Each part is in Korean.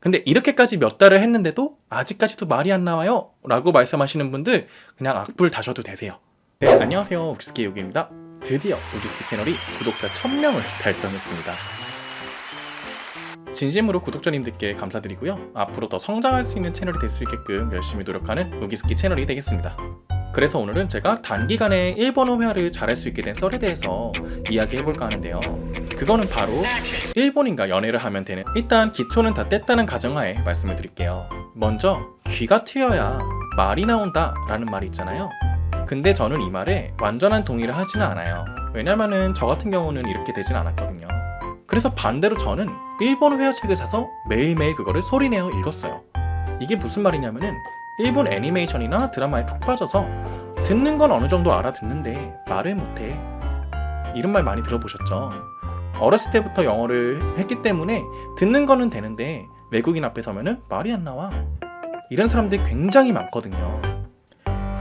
근데 이렇게까지 몇 달을 했는데도 아직까지도 말이 안 나와요 라고 말씀하시는 분들 그냥 악플 다셔도 되세요. 네, 안녕하세요. 우기스키 요기입니다. 드디어 우기스키 채널이 구독자 1000명을 달성했습니다. 진심으로 구독자님들께 감사드리고요. 앞으로 더 성장할 수 있는 채널이 될 수 있게끔 열심히 노력하는 우기스키 채널이 되겠습니다. 그래서 오늘은 제가 단기간에 일본어 회화를 잘할 수 있게 된 썰에 대해서 이야기해볼까 하는데요. 그거는 바로 일본인과 연애를 하면 되는, 일단 기초는 다 뗐다는 가정하에 말씀을 드릴게요. 먼저 귀가 트여야 말이 나온다 라는 말이 있잖아요. 근데 저는 이 말에 완전한 동의를 하지는 않아요. 왜냐면은 저 같은 경우는 이렇게 되진 않았거든요. 그래서 반대로 저는 일본 회화책을 사서 매일매일 그거를 소리내어 읽었어요. 이게 무슨 말이냐면은 일본 애니메이션이나 드라마에 푹 빠져서 듣는 건 어느 정도 알아듣는데 말을 못해. 이런 말 많이 들어보셨죠? 어렸을 때부터 영어를 했기 때문에 듣는 거는 되는데 외국인 앞에 서면은 말이 안 나와. 이런 사람들이 굉장히 많거든요.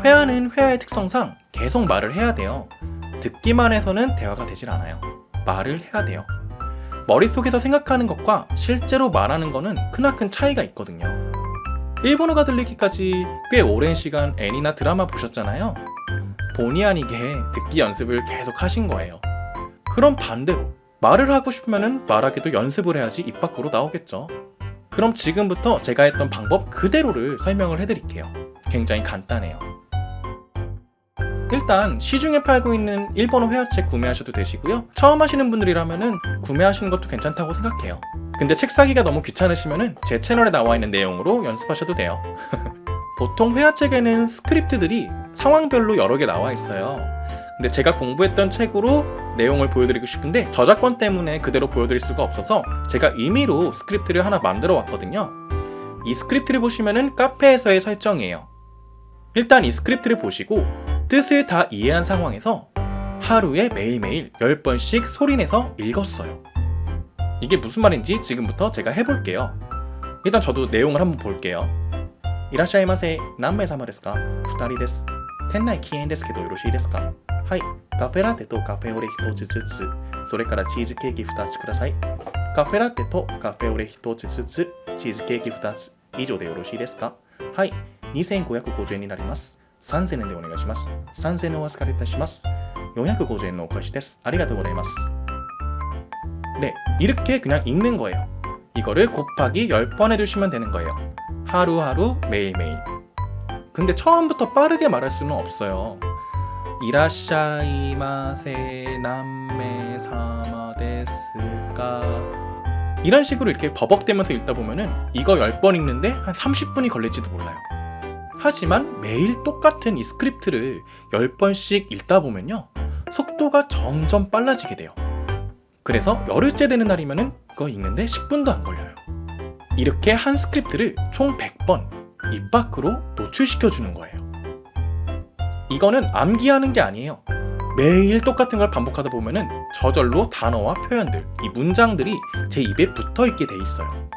회화는 회화의 특성상 계속 말을 해야 돼요. 듣기만 해서는 대화가 되질 않아요. 말을 해야 돼요. 머릿속에서 생각하는 것과 실제로 말하는 거는 크나큰 차이가 있거든요. 일본어가 들리기까지 꽤 오랜 시간 애니나 드라마 보셨잖아요. 본의 아니게 듣기 연습을 계속 하신 거예요. 그럼 반대로 말을 하고 싶으면 말하기도 연습을 해야지 입 밖으로 나오겠죠. 그럼 지금부터 제가 했던 방법 그대로를 설명을 해드릴게요. 굉장히 간단해요. 일단 시중에 팔고 있는 일본어 회화책 구매하셔도 되시고요. 처음 하시는 분들이라면은 구매하시는 것도 괜찮다고 생각해요. 근데 책 사기가 너무 귀찮으시면은 제 채널에 나와 있는 내용으로 연습하셔도 돼요. 보통 회화책에는 스크립트들이 상황별로 여러 개 나와 있어요. 근데 제가 공부했던 책으로 내용을 보여드리고 싶은데 저작권 때문에 그대로 보여드릴 수가 없어서 제가 임의로 스크립트를 하나 만들어 왔거든요. 이 스크립트를 보시면은 카페에서의 설정이에요. 일단 이 스크립트를 보시고 뜻을 다 이해한 상황에서 하루에 매일매일 10번씩 소리내서 읽었어요. 이게 무슨 말인지 지금부터 제가 해볼게요. 일단 저도 내용을 한번 볼게요. 이라샤이마세, 난메사마ですか? 2人です。店内禁煙ですけどよろしいですか? はい。カフェラテとカフェオレ1つずつ、それからチーズケーキ2つください。カフェラテとカフェオレ1つずつ、チーズケーキ2つ、以上でよろしいですか? はい。2550円になります。3000円でお願いします。3000円お預かりいたします。450円のお返しです。ありがとうございます. 네, 이렇게 그냥 읽는 거예요. 이거를 곱하기 10번 해주시면 되는 거예요. 하루하루 매일매일. 근데 처음부터 빠르게 말할 수는 없어요. 이라샤이마세 남메사마 데스까 이런 식으로 이렇게 버벅대면서 읽다 보면은 이거 10번 읽는데 한 30분이 걸릴지도 몰라요. 하지만 매일 똑같은 이 스크립트를 10번씩 읽다 보면요, 속도가 점점 빨라지게 돼요. 그래서 열흘째 되는 날이면은 그거 읽는데 10분도 안 걸려요. 이렇게 한 스크립트를 총 100번 입 밖으로 노출시켜주는 거예요. 이거는 암기하는 게 아니에요. 매일 똑같은 걸 반복하다 보면은 저절로 단어와 표현들, 이 문장들이 제 입에 붙어있게 돼 있어요.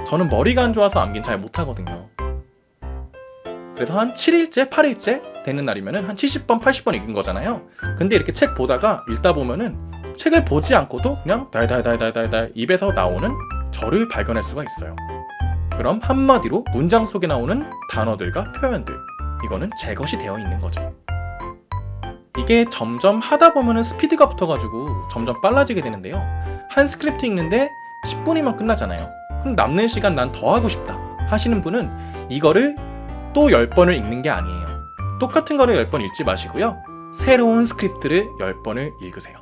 저는 머리가 안 좋아서 암기는 잘 못하거든요. 그래서 한 7일째, 8일째 되는 날이면은 한 70번, 80번 읽은 거잖아요. 근데 이렇게 책 보다가 읽다 보면은 책을 보지 않고도 그냥 달달달달달달 입에서 나오는 저를 발견할 수가 있어요. 그럼 한마디로 문장 속에 나오는 단어들과 표현들, 이거는 제 것이 되어 있는 거죠. 이게 점점 하다 보면은 스피드가 붙어가지고 점점 빨라지게 되는데요. 한 스크립트 읽는데 10분이면 끝나잖아요. 그럼 남는 시간 난 더 하고 싶다 하시는 분은 이거를 또 10번을 읽는 게 아니에요. 똑같은 거를 10번 읽지 마시고요. 새로운 스크립트를 10번을 읽으세요.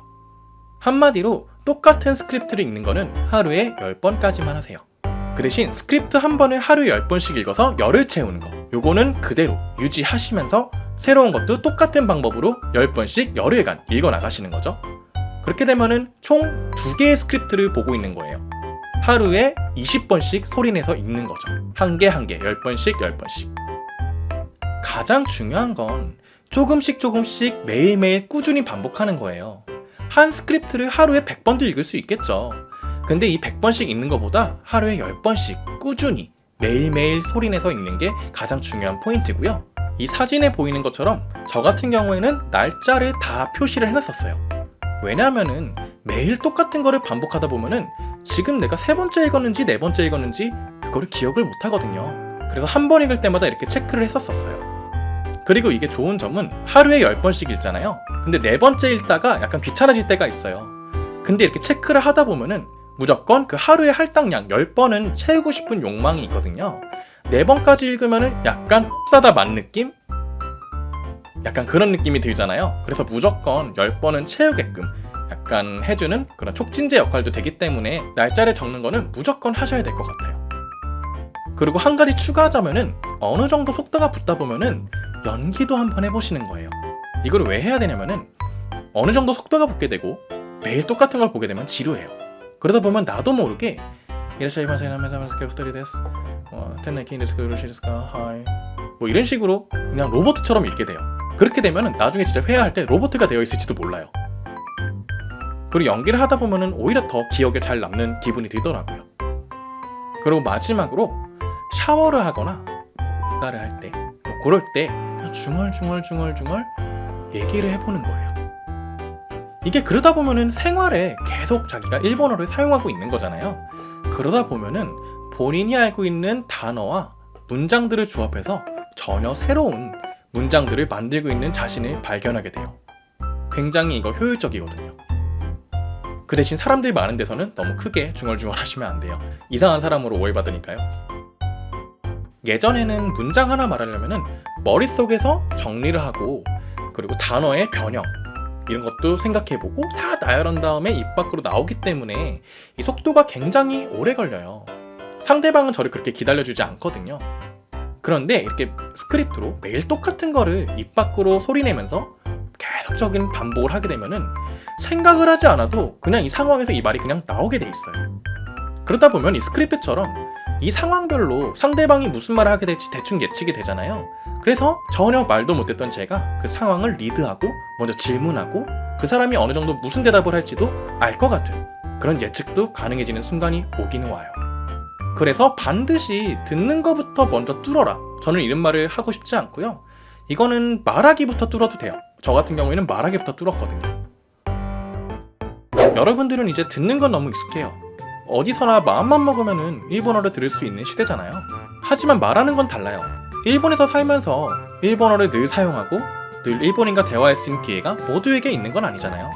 한마디로 똑같은 스크립트를 읽는 거는 하루에 10번까지만 하세요. 그 대신 스크립트 한 번을 하루에 10번씩 읽어서 열을 채우는 거, 요거는 그대로 유지하시면서 새로운 것도 똑같은 방법으로 10번씩 열흘간 읽어나가시는 거죠. 그렇게 되면은 총 2개의 스크립트를 보고 있는 거예요. 하루에 20번씩 소리내서 읽는 거죠. 한 개 한 개 10번씩 10번씩. 가장 중요한 건 조금씩 매일매일 꾸준히 반복하는 거예요. 한 스크립트를 하루에 100번도 읽을 수 있겠죠. 근데 이 100번씩 읽는 것보다 하루에 10번씩 꾸준히 매일매일 소리내서 읽는 게 가장 중요한 포인트고요. 이 사진에 보이는 것처럼 저 같은 경우에는 날짜를 다 표시를 해놨었어요. 왜냐하면은 매일 똑같은 거를 반복하다 보면은 지금 내가 3번째 읽었는지 4번째 읽었는지 그거를 기억을 못 하거든요. 그래서 한 번 읽을 때마다 이렇게 체크를 했었어요. 그리고 이게 좋은 점은 하루에 10번씩 읽잖아요. 근데 4번째 읽다가 약간 귀찮아질 때가 있어요. 근데 이렇게 체크를 하다 보면은 무조건 그 하루의 할당량 10번은 채우고 싶은 욕망이 있거든요. 4번까지 읽으면은 약간 싸다 만 느낌? 약간 그런 느낌이 들잖아요. 그래서 무조건 10번은 채우게끔 약간 해주는 그런 촉진제 역할도 되기 때문에 날짜를 적는 거는 무조건 하셔야 될 것 같아요. 그리고 한 가지 추가하자면은 어느 정도 속도가 붙다 보면은 연기도 한번 해보시는 거예요. 이걸 왜 해야 되냐면은 어느 정도 속도가 붙게 되고 매일 똑같은 걸 보게 되면 지루해요. 그러다 보면 나도 모르게 뭐 이런 식으로 그냥 로봇처럼 읽게 돼요. 그렇게 되면은 나중에 진짜 회화할 때 로봇가 되어 있을지도 몰라요. 그리고 연기를 하다 보면은 오히려 더 기억에 잘 남는 기분이 들더라고요. 그리고 마지막으로 샤워를 하거나 뭔가를 할 때 그럴 때 중얼중얼 얘기를 해보는 거예요. 이게 그러다 보면은 생활에 계속 자기가 일본어를 사용하고 있는 거잖아요. 그러다 보면은 본인이 알고 있는 단어와 문장들을 조합해서 전혀 새로운 문장들을 만들고 있는 자신을 발견하게 돼요. 굉장히 이거 효율적이거든요. 그 대신 사람들이 많은 데서는 너무 크게 중얼중얼 하시면 안 돼요. 이상한 사람으로 오해받으니까요. 예전에는 문장 하나 말하려면은 머릿속에서 정리를 하고 그리고 단어의 변형 이런 것도 생각해보고 다 나열한 다음에 입 밖으로 나오기 때문에 이 속도가 굉장히 오래 걸려요. 상대방은 저를 그렇게 기다려주지 않거든요. 그런데 이렇게 스크립트로 매일 똑같은 거를 입 밖으로 소리내면서 계속적인 반복을 하게 되면은 생각을 하지 않아도 그냥 이 상황에서 이 말이 그냥 나오게 돼 있어요. 그러다 보면 이 스크립트처럼 이 상황별로 상대방이 무슨 말을 하게 될지 대충 예측이 되잖아요. 그래서 전혀 말도 못했던 제가 그 상황을 리드하고 먼저 질문하고 그 사람이 어느 정도 무슨 대답을 할지도 알 것 같은 그런 예측도 가능해지는 순간이 오기는 와요. 그래서 반드시 듣는 것부터 먼저 뚫어라. 저는 이런 말을 하고 싶지 않고요. 이거는 말하기부터 뚫어도 돼요. 저 같은 경우에는 말하기부터 뚫었거든요. 여러분들은 이제 듣는 건 너무 익숙해요. 어디서나 마음만 먹으면은 일본어를 들을 수 있는 시대잖아요. 하지만 말하는 건 달라요. 일본에서 살면서 일본어를 늘 사용하고 늘 일본인과 대화할 수 있는 기회가 모두에게 있는 건 아니잖아요.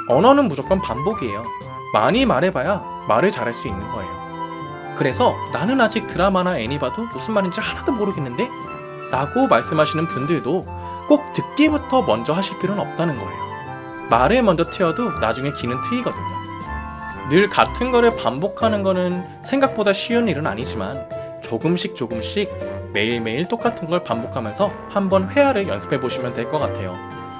언어는 무조건 반복이에요. 많이 말해봐야 말을 잘할 수 있는 거예요. 그래서 나는 아직 드라마나 애니 봐도 무슨 말인지 하나도 모르겠는데? 라고 말씀하시는 분들도 꼭 듣기부터 먼저 하실 필요는 없다는 거예요. 말을 먼저 트여도 나중에 귀는 트이거든요. 늘 같은 거를 반복하는 거는 생각보다 쉬운 일은 아니지만 조금씩 매일매일 똑같은 걸 반복하면서 한번 회화를 연습해 보시면 될 것 같아요.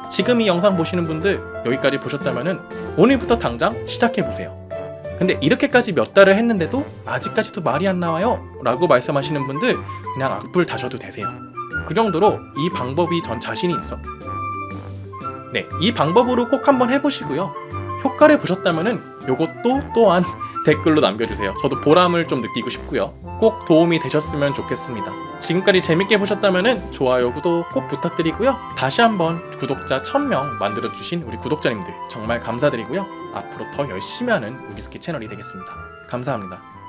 지금 이 영상 보시는 분들 여기까지 보셨다면은 오늘부터 당장 시작해 보세요. 근데 이렇게까지 몇 달을 했는데도 아직까지도 말이 안 나와요 라고 말씀하시는 분들 그냥 악플 다셔도 되세요. 그 정도로 이 방법이 전 자신이 있어. 네, 이 방법으로 꼭 한번 해보시고요. 효과를 보셨다면은 요것도 또한 댓글로 남겨주세요. 저도 보람을 좀 느끼고 싶고요. 꼭 도움이 되셨으면 좋겠습니다. 지금까지 재밌게 보셨다면은 좋아요, 구독 꼭 부탁드리고요. 다시 한번 구독자 1000명 만들어주신 우리 구독자님들 정말 감사드리고요. 앞으로 더 열심히 하는 우리스키 채널이 되겠습니다. 감사합니다.